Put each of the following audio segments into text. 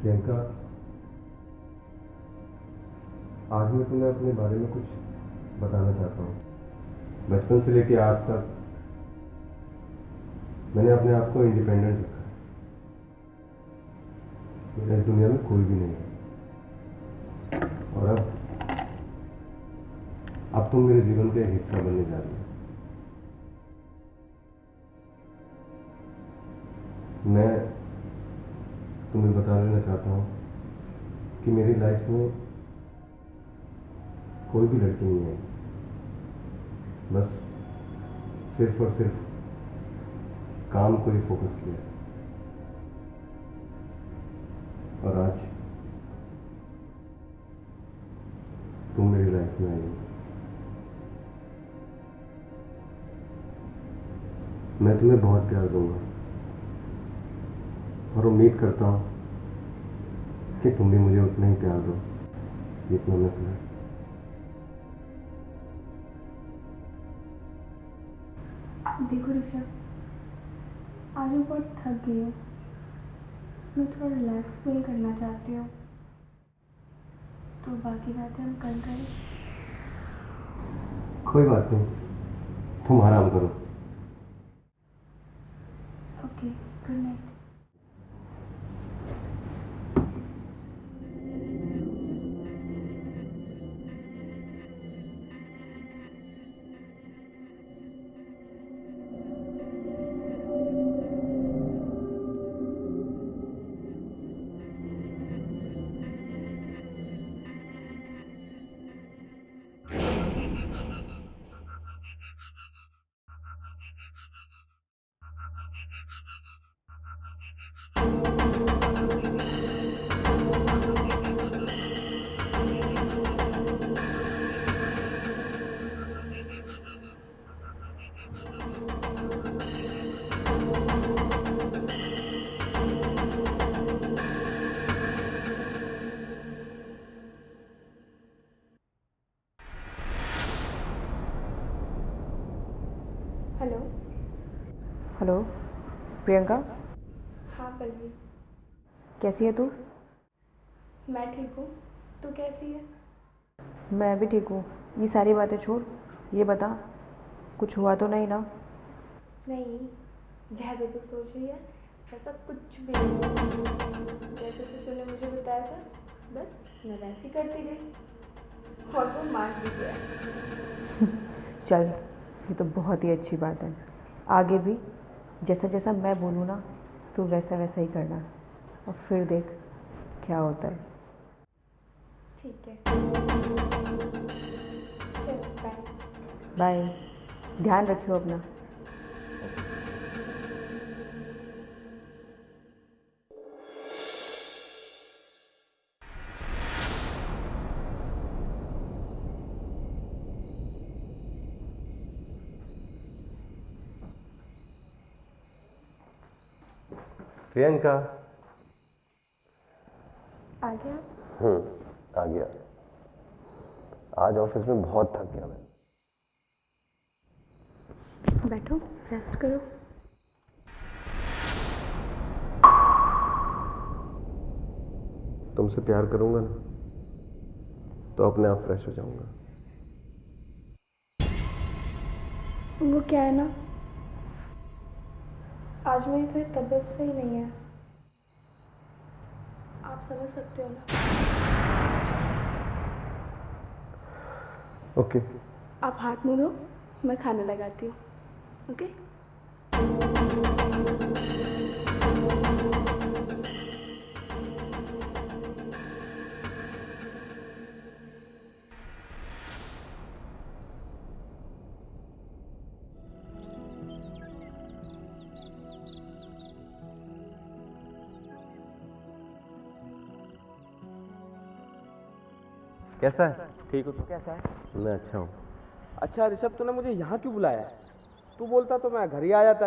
प्रियंका, आज मैं तुम्हें अपने बारे में कुछ बताना चाहता हूँ। बचपन से लेकर आज तक मैंने अपने आप को इंडिपेंडेंट रखा है। मेरा इस दुनिया में कोई भी नहीं है और अब तुम मेरे जीवन का एक हिस्सा बनने जा रही हो। मैं तुम्हें बता देना चाहता हूँ कि मेरी लाइफ में कोई भी लड़की नहीं है, बस सिर्फ और सिर्फ काम को ही फोकस किया है। और आज तुम मेरी लाइफ में आई हो। मैं तुम्हें बहुत प्यार दूंगा और उम्मीद करता हूं कि तुम भी मुझे उतना ही प्यार दो जितना मैं तुम्हें। देखो ऋषभ, आज मैं बहुत थक गई हूँ। मैं थोड़ा रिलैक्स फील करना चाहती हूँ, तो बाकी बातें हम कल करें। कोई बात नहीं, तुम आराम करो। Okay, good night. Hello. Hello Priyanka, हाँ पल्लवी। कैसी है तू? मैं ठीक हूँ, तू कैसी है? मैं भी ठीक हूँ। ये सारी बातें छोड़, ये बता कुछ हुआ तो नहीं ना? नहीं, जैसे तू सोच रही है ऐसा कुछ भी नहीं। जैसे से तूने मुझे बताया था, बस मैं वैसे ही करती गई और वो मान भी गया। चल, ये तो बहुत ही अच्छी बात है। आगे भी जैसा जैसा मैं बोलूँ ना, तू वैसा वैसा ही करना और फिर देख क्या होता है। ठीक है, चल बाय। बाय, ध्यान रखियो अपना। प्रियंका। आ गया? आ गया। आज ऑफिस में बहुत थक गया मैं। बैठो, रेस्ट करो। तुमसे प्यार करूंगा ना, तो अपने आप फ्रेश हो जाऊंगा। वो क्या है ना, आज मेरी थोड़ी तबीयत सही नहीं है, आप समझ सकते हो ना। ओके। आप हाथ मुँह धो, मैं खाना लगाती हूँ। ओके। कैसा है? ठीक हो? तू कैसा है? मैं अच्छा हूँ। अच्छा ऋषभ, तूने मुझे यहाँ क्यों बुलाया? तू बोलता तो मैं घर ही आ जाता।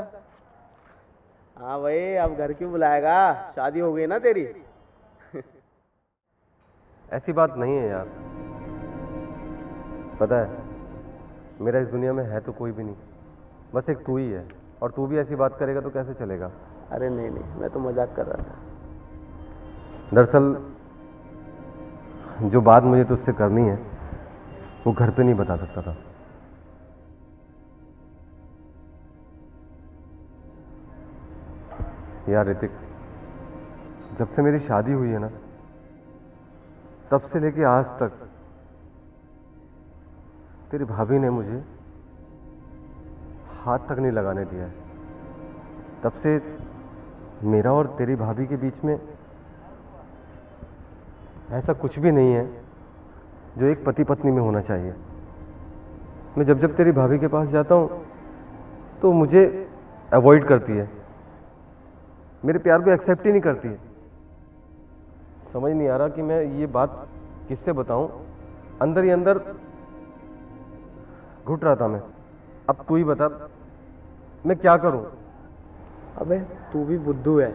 हाँ भाई, अब घर क्यों बुलाएगा? शादी हो गई ना तेरी। ऐसी बात नहीं है यार। पता है, मेरा इस दुनिया में है तो कोई भी नहीं, बस एक तू ही है। और तू भी ऐसी बात करेगा तो कैसे चलेगा? अरे नहीं नहीं, मैं तो मजाक कर रहा था। दरअसल जो बात मुझे तुझसे करनी है वो घर पे नहीं बता सकता था। यार ऋतिक, जब से मेरी शादी हुई है ना, तब से लेके आज तक तेरी भाभी ने मुझे हाथ तक नहीं लगाने दिया है। तब से मेरा और तेरी भाभी के बीच में ऐसा कुछ भी नहीं है जो एक पति पत्नी में होना चाहिए। मैं जब जब तेरी भाभी के पास जाता हूँ तो मुझे अवॉइड करती है, मेरे प्यार को एक्सेप्ट ही नहीं करती है। समझ नहीं आ रहा कि मैं ये बात किससे बताऊं। अंदर ही अंदर घुट रहा था मैं। अब तू ही बता, मैं क्या करूं? अबे तू भी बुद्धू है।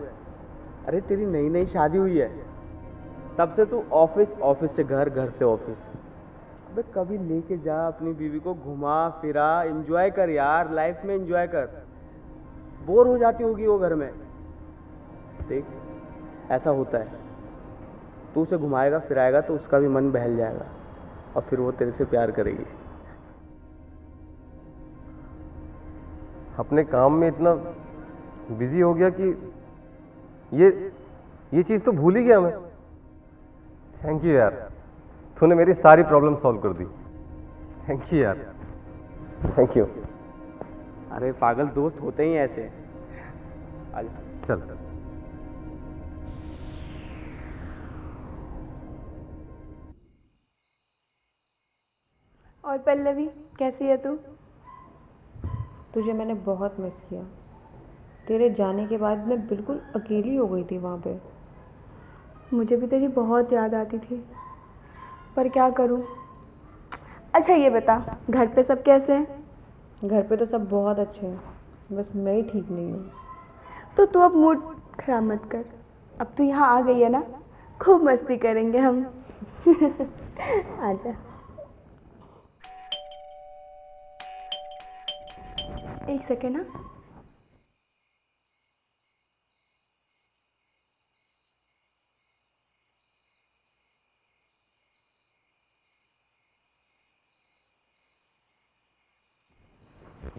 अरे तेरी नई नई शादी हुई है, तब से तू ऑफिस, ऑफिस से घर, घर से ऑफिस। अबे कभी लेके जा अपनी बीवी को, घुमा फिरा, एंजॉय कर यार, लाइफ में एंजॉय कर। बोर हो जाती होगी वो घर में। देख, ऐसा होता है, तू उसे घुमाएगा फिराएगा तो उसका भी मन बहल जाएगा और फिर वो तेरे से प्यार करेगी। अपने काम में इतना बिजी हो गया कि ये चीज तो भूल ही गया मैं। थैंक यू यार, तूने मेरी सारी प्रॉब्लम सॉल्व कर दी। थैंक यू यार, थैंक यू। अरे पागल, दोस्त होते ही ऐसे। आजा। चल। और पल्लवी, कैसी है तू? तुझे मैंने बहुत मिस किया। तेरे जाने के बाद मैं बिल्कुल अकेली हो गई थी वहाँ पे। मुझे भी तेरी बहुत याद आती थी, पर क्या करूं। अच्छा ये बता, घर पे सब कैसे हैं? घर पे तो सब बहुत अच्छे हैं, बस मैं ही ठीक नहीं हूँ। तो तू अब मूड खराब मत कर। अब तू यहाँ आ गई है ना, खूब मस्ती करेंगे हम। आजा। एक सेकेंड ना।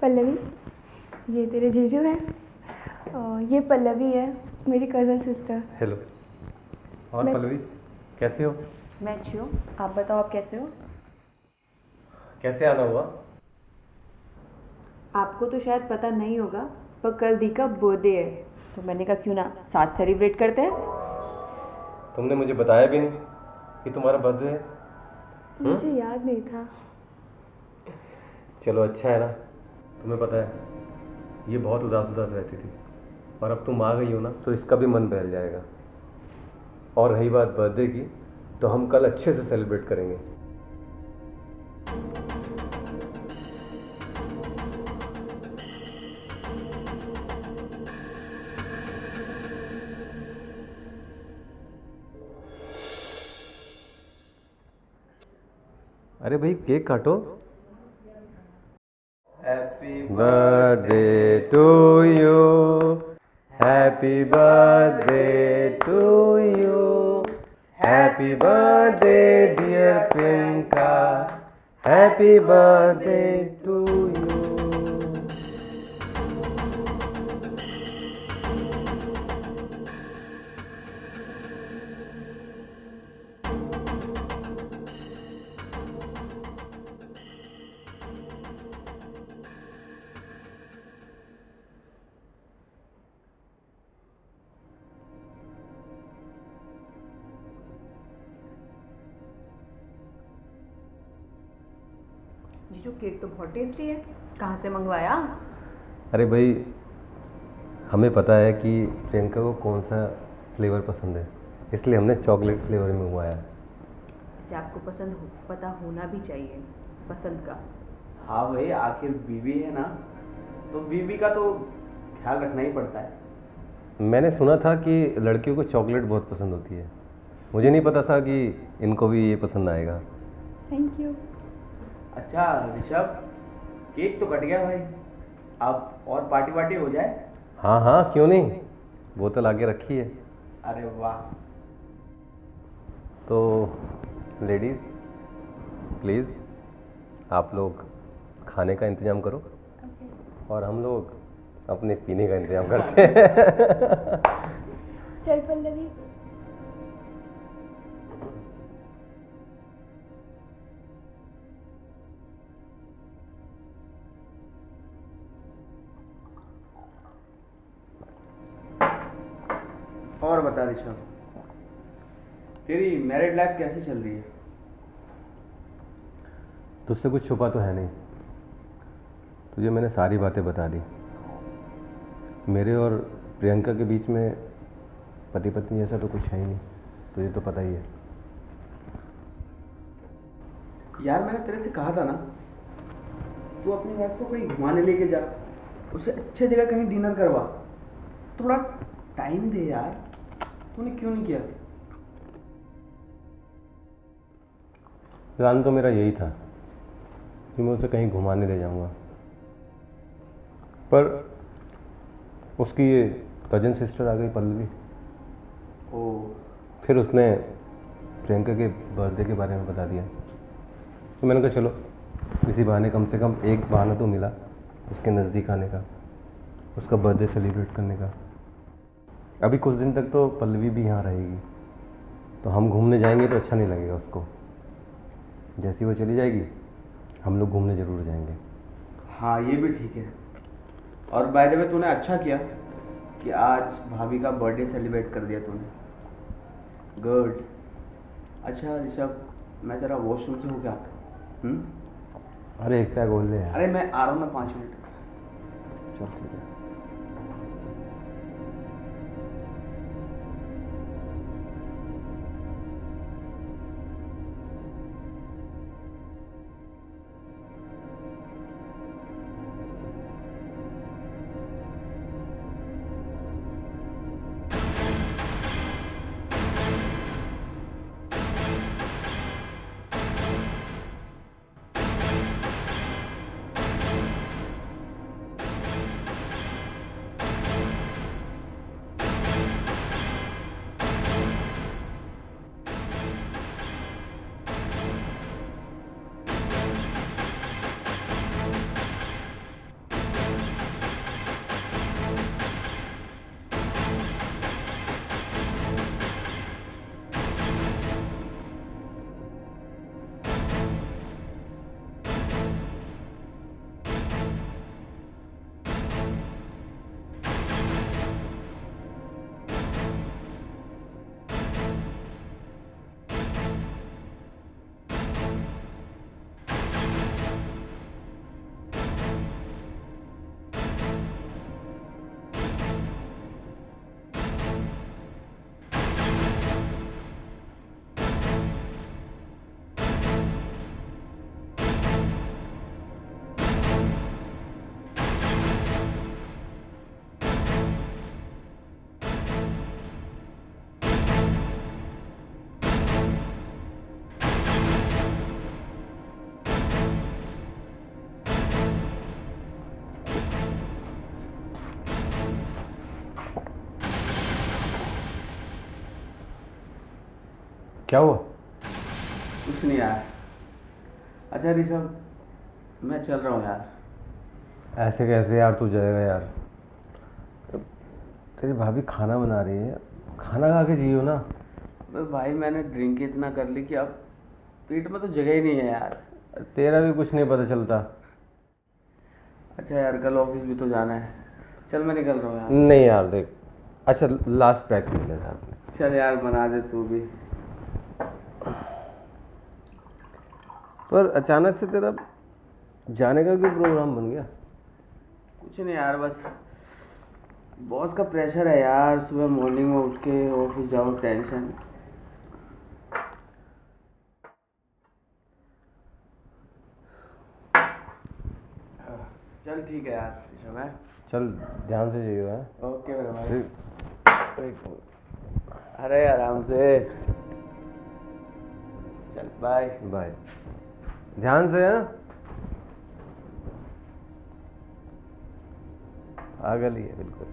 पल्लवी, ये तेरे जीजू हैं और ये पल्लवी है, मेरी कज़न सिस्टर। हेलो। और मैं- पल्लवी, कैसे हो? मैं अच्छी हूँ, आप बताओ आप कैसे हो? कैसे आना हुआ? आपको तो शायद पता नहीं होगा, पर कल दी का बर्थडे है, तो मैंने कहा क्यों ना साथ सेलिब्रेट करते हैं। तुमने मुझे बताया भी नहीं कि तुम्हारा बर्थडे है। मुझे याद नहीं था। चलो अच्छा है ना। तुम्हें पता है, ये बहुत उदास उदास रहती थी, और अब तुम आ गई हो ना तो इसका भी मन बहल जाएगा। और रही बात बर्थडे की, तो हम कल अच्छे से सेलिब्रेट करेंगे। अरे भाई, केक काटो। Happy birthday to you, happy birthday to you, happy birthday dear Priyanka, happy birthday to you. जीजू केक तो बहुत टेस्टी है, कहाँ से मंगवाया? अरे भाई, हमें पता है कि प्रियंका को कौन सा फ्लेवर पसंद है, इसलिए हमने चॉकलेट फ्लेवर में मंगवाया है। इसे आपको पता होना भी चाहिए पसंद का। हाँ भाई, आखिर बीवी है ना, तो बीवी का तो ख्याल रखना ही पड़ता है। मैंने सुना था कि लड़कियों को चॉकलेट बहुत पसंद होती है, मुझे नहीं पता था कि इनको भी ये पसंद आएगा। Thank you. अच्छा ऋषभ, केक तो कट गया भाई, अब और पार्टी वार्टी हो जाए। हाँ हाँ, क्यों नहीं, बोतल आगे रखी है। अरे वाह। तो लेडीज़ प्लीज़, आप लोग खाने का इंतज़ाम करो ओके। और हम लोग अपने पीने का इंतज़ाम करते हैं। चल पल्लवी। और बता ऋषभ, तेरी मैरिड लाइफ कैसी चल रही है? तुझसे कुछ छुपा तो है नहीं, तुझे मैंने सारी बातें बता दी। मेरे और प्रियंका के बीच में पति पत्नी जैसा तो कुछ है ही नहीं, तुझे तो पता ही है। यार मैंने तेरे से कहा था ना, तू अपनी वाइफ को कहीं घुमाने लेके जा, उसे अच्छे जगह कहीं डिनर करवा, थोड़ा टाइम दे यार। तूने क्यों नहीं किया? प्लान तो मेरा यही था कि मैं उसे कहीं घुमाने ले जाऊंगा, पर उसकी ये कजन सिस्टर आ गई पल्लवी। ओ, फिर उसने प्रियंका के बर्थडे के बारे में बता दिया, तो मैंने कहा चलो इसी बहाने कम से कम एक बहाना तो मिला उसके नज़दीक आने का, उसका बर्थडे सेलिब्रेट करने का। अभी कुछ दिन तक तो पल्लवी भी यहाँ रहेगी, तो हम घूमने जाएंगे तो अच्छा नहीं लगेगा उसको। जैसी वो चली जाएगी हम लोग घूमने ज़रूर जाएंगे। हाँ ये भी ठीक है। और बाय द वे तूने अच्छा किया कि आज भाभी का बर्थडे सेलिब्रेट कर दिया तूने। गुड। अच्छा ऋषभ, मैं जरा वॉशरूम से होके आता हूँ। अरे एक पैक बोल ले यार। अरे मैं आ रहा हूँ ना, 5 मिनट। चल ठीक है। क्या हुआ? कुछ नहीं यार। अच्छा ऋषभ, मैं चल रहा हूँ यार। ऐसे कैसे यार तू जाएगा यार? तेरी भाभी खाना बना रही है, खाना खा के जियो ना। अबे भाई, मैंने ड्रिंक इतना कर ली कि अब पेट में तो जगह ही नहीं है यार। तेरा भी कुछ नहीं पता चलता। अच्छा यार, कल ऑफिस भी तो जाना है। चल मैं निकल रहा हूँ यार। नहीं यार देख, अच्छा लास्ट पैक पी ले साथ में। चल यार, बना दे तू भी। पर अचानक से तेरा जाने का क्यों प्रोग्राम बन गया? कुछ नहीं यार, बस बॉस का प्रेशर है यार। सुबह मॉर्निंग में उठ के ऑफिस जाओ, टेंशन। चल ठीक है यार ऋषभ है। चल ध्यान से जाइए। है ओके मेरे भाई। ठीक। अरे आराम से। चल बाय। बाय। ध्यान से। है पागल ही है बिल्कुल।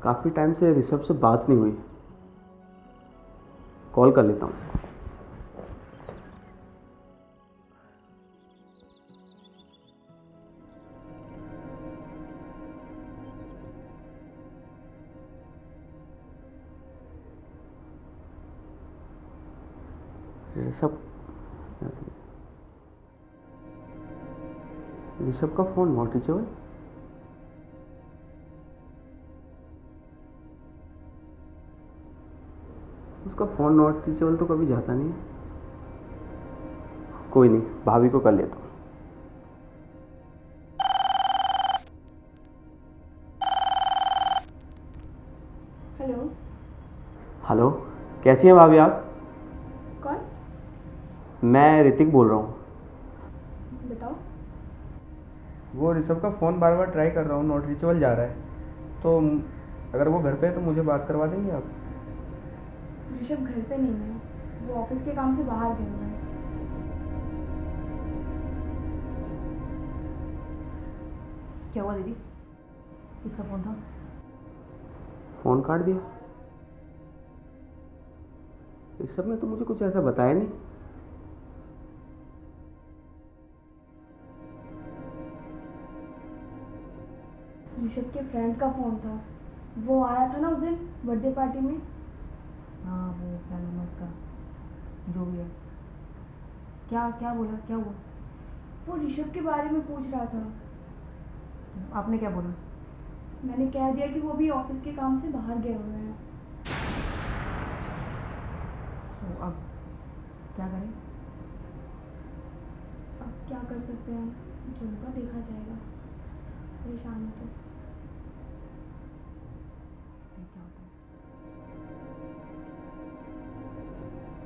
काफ़ी टाइम से ऋषभ से बात नहीं हुई, कॉल कर लेता हूँ। ऋषभ ऋषभ का फ़ोन नॉट रीचेबल। उसका फ़ोन नॉट रीचेबल तो कभी जाता नहीं है। कोई नहीं, भाभी को कर लेता हूँ। हेलो। हेलो, कैसी हैं भाभी आप? कौन? मैं ऋतिक बोल रहा हूँ। बताओ। वो ऋषभ का फ़ोन बार बार ट्राई कर रहा हूँ, नॉट रीचेबल जा रहा है। तो अगर वो घर पे है तो मुझे बात करवा देंगे आप? ऋषभ घर पे नहीं है, वो ऑफिस के काम से बाहर गए हुए हैं। क्या हुआ दीदी? किसका फ़ोन था? फ़ोन काट दिया। ऋषभ ने तो मुझे कुछ ऐसा बताया नहीं। ऋषभ के फ्रेंड का फ़ोन था, वो आया था ना उस दिन बर्थडे पार्टी में। हाँ, वो क्या नाम है उसका, जो भी है। क्या क्या बोला, क्या हुआ? वो ऋषभ के बारे में पूछ रहा था। आपने क्या बोला? मैंने कह दिया कि वो भी ऑफिस के काम से बाहर गए हुए हैं। तो अब क्या करें? अब क्या कर सकते हैं, जो होगा देखा जाएगा। परेशान हो तो क्या होता है?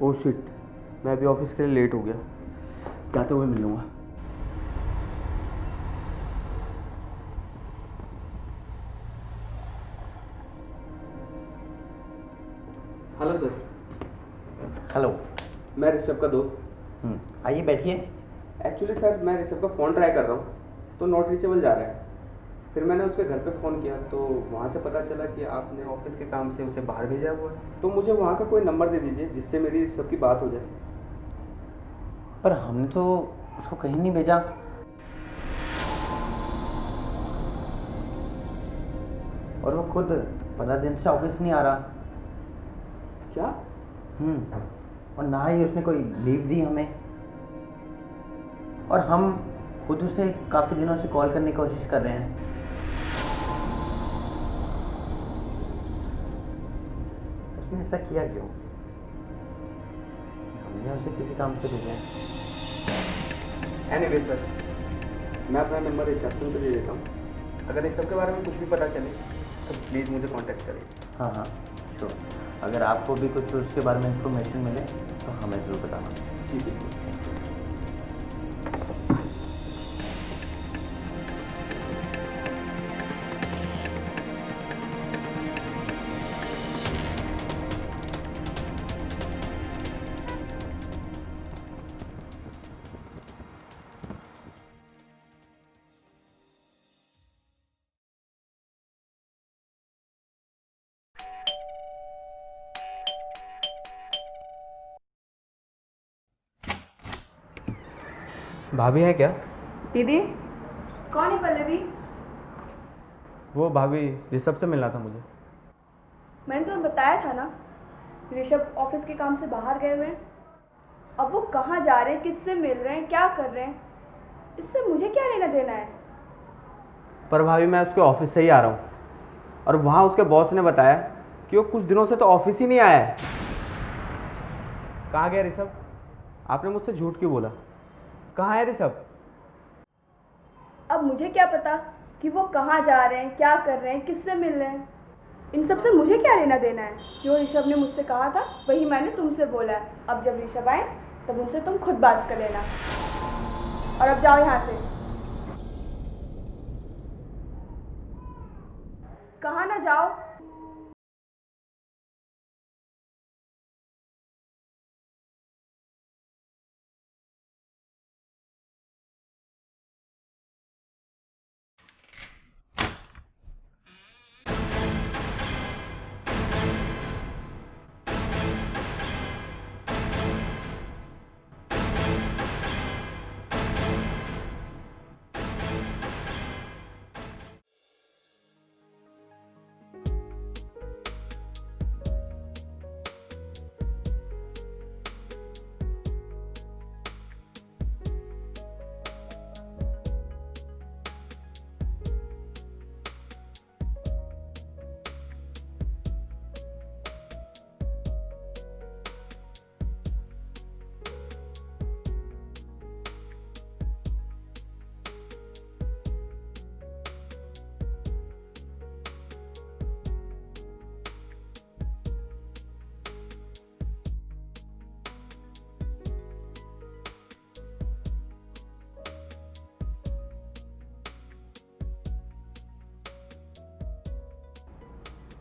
ओह शिट, मैं अभी ऑफिस के लिए लेट हो गया। जाते हुए मिल लूँगा। Hello sir. हेलो। मैं ऋषभ का दोस्त। आइए बैठिए। एक्चुअली सर, मैं ऋषभ का फ़ोन ट्राई कर रहा हूँ तो नॉट रीचेबल जा रहा है। फिर मैंने उसके घर पे फ़ोन किया तो वहाँ से पता चला कि आपने ऑफिस के काम से उसे बाहर भेजा हुआ है। तो मुझे वहाँ का कोई नंबर दे दीजिए जिससे मेरी ऋषभ की बात हो जाए। पर हमने तो उसको कहीं नहीं भेजा। और वो खुद 15 दिन से ऑफिस नहीं आ रहा। क्या? और ना ही उसने कोई लीव दी हमें। और हम खुद उसे काफ़ी दिनों से कॉल करने की कोशिश कर रहे हैं। उसने ऐसा किया क्यों? हमने उसे किसी काम से भेजा है। एनीवे सर, मैं अपना नंबर रिसेप्शन पे दे देता हूँ। अगर ऋषभ के बारे में कुछ भी पता चले तो प्लीज़ मुझे कांटेक्ट करिए। हाँ हाँ श्योर। अगर आपको भी कुछ उसके बारे में इंफॉर्मेशन मिले तो हमें ज़रूर बताना। जी बिल्कुल। भाभी है क्या? दीदी कौन है पल्लवी? वो भाभी ऋषभ से मिलना था मुझे। मैंने तुम्हें बताया था ना, ऋषभ ऑफिस के काम से बाहर गए हुए हैं। अब वो कहाँ जा रहे हैं, किससे मिल रहे हैं, क्या कर रहे हैं, इससे मुझे क्या लेना देना है? पर भाभी मैं उसके ऑफिस से ही आ रहा हूँ, और वहाँ उसके बॉस ने बताया कि वो कुछ दिनों से तो ऑफिस ही नहीं आया है। कहाँ गया ऋषभ? आपने मुझसे झूठ क्यों बोला? कहाँ है ऋषभ? अब मुझे क्या पता कि वो कहाँ जा रहे हैं, क्या कर रहे हैं, किससे मिल रहे हैं। इन सब से मुझे क्या लेना देना है? जो ऋषभ ने मुझसे कहा था वही मैंने तुमसे बोला है। अब जब ऋषभ आए तब उनसे तुम खुद बात कर लेना। और अब जाओ यहाँ से। कहा ना जाओ।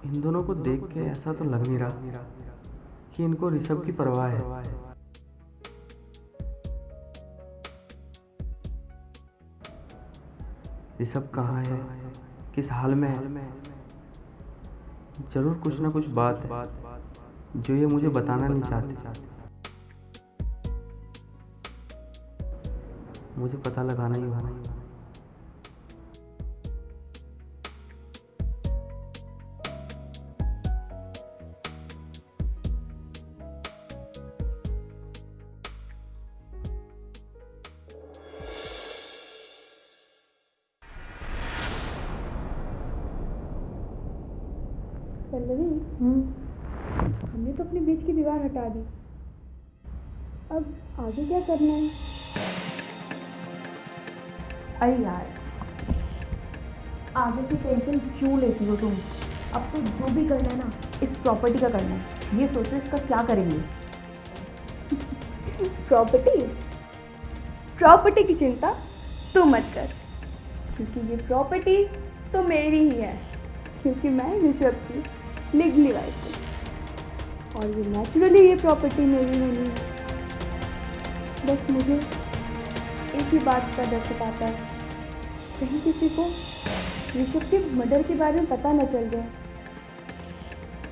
इन दोनों को देख के ऐसा तो लग नहीं रहा कि इनको ऋषभ की परवाह है। ऋषभ कहाँ है, किस हाल में है? जरूर कुछ ना कुछ बात है जो ये मुझे बताना नहीं चाहते। मुझे पता लगाना ही होगा। पल्लवी, हमने तो अपने बीच की दीवार हटा दी। अब आगे क्या करना है? अरे यार, आगे की टेंशन क्यों लेती हो तुम? अब तो जो भी करना है ना, इस प्रॉपर्टी का करना है। ये सोचो इसका क्या करेंगे। प्रॉपर्टी की चिंता तू मत कर, क्योंकि ये प्रॉपर्टी तो मेरी ही है, क्योंकि मैं ऋषभ की लीगली वाइफ हूँ और ये नेचुरली ये प्रॉपर्टी मेरी होनी है। बस मुझे एक ही बात का डर सताता है, कहीं किसी को ऋषभ के मर्डर के बारे में पता न चल जाए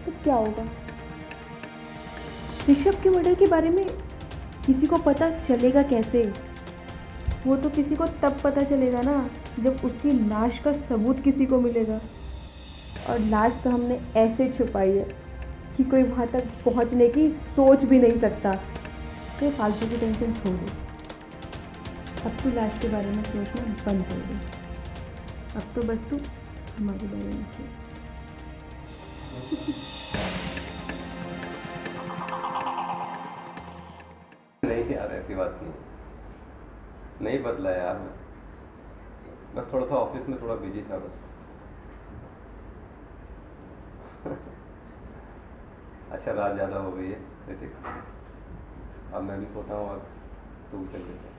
तो क्या होगा। ऋषभ के मर्डर के बारे में किसी को पता चलेगा कैसे? वो तो किसी को तब पता चलेगा ना जब उसकी लाश का सबूत किसी को मिलेगा, और लाश तो हमने ऐसे छुपाई है कि कोई वहाँ तक पहुँचने की सोच भी नहीं सकता। तो फालतू की टेंशन छोड़ दो, अब तू लाश के बारे में सोचना बंद कर दे। अब तो बस तू हमारे बारे में सोच। नहीं यार, ऐसी बात नहीं, नहीं बदला यार। बस थोड़ा सा ऑफिस में थोड़ा बिजी था बस। अच्छा, रात ज़्यादा हो गई है ऋतिक, अब मैं भी सोता हूँ और तू भी चल के सो।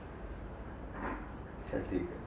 चल ठीक है।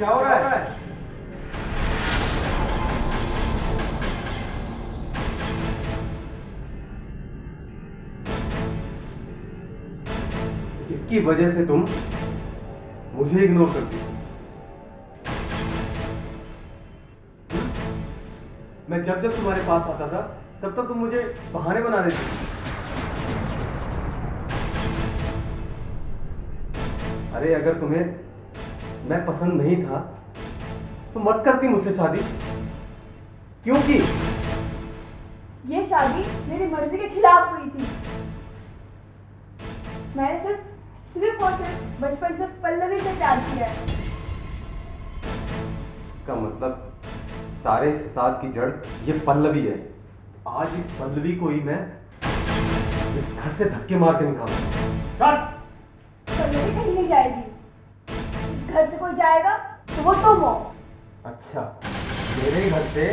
क्या हो रहा है? इसकी वजह से तुम मुझे इग्नोर करती हो। मैं जब जब तुम्हारे पास आता था तब तक तुम मुझे बहाने बना देती थी। अरे अगर तुम्हें मैं पसंद नहीं था तो मत करती मुझसे शादी। क्योंकि ये शादी मेरी मर्जी के खिलाफ हुई थी। मैंने सिर्फ और सिर्फ बचपन से पल्लवी से प्यार किया है। का मतलब सारे फसाद की जड़ ये पल्लवी है। आज इस पल्लवी को ही मैं इस घर से धक्के मार के निकालूंगा। पल्लवी कहीं नहीं जाएगी। इस घर से कोई जाएगा तो वो तुम हो। अच्छा, मेरे घर से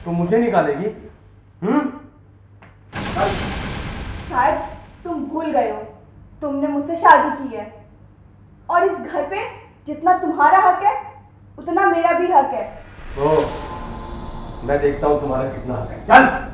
तुम मुझे निकालेगी? शायद तुम भूल गए हो, तुमने मुझसे शादी की है और इस घर पे जितना तुम्हारा हक है उतना मेरा भी हक है। तो मैं देखता हूँ तुम्हारा कितना हक है। चल।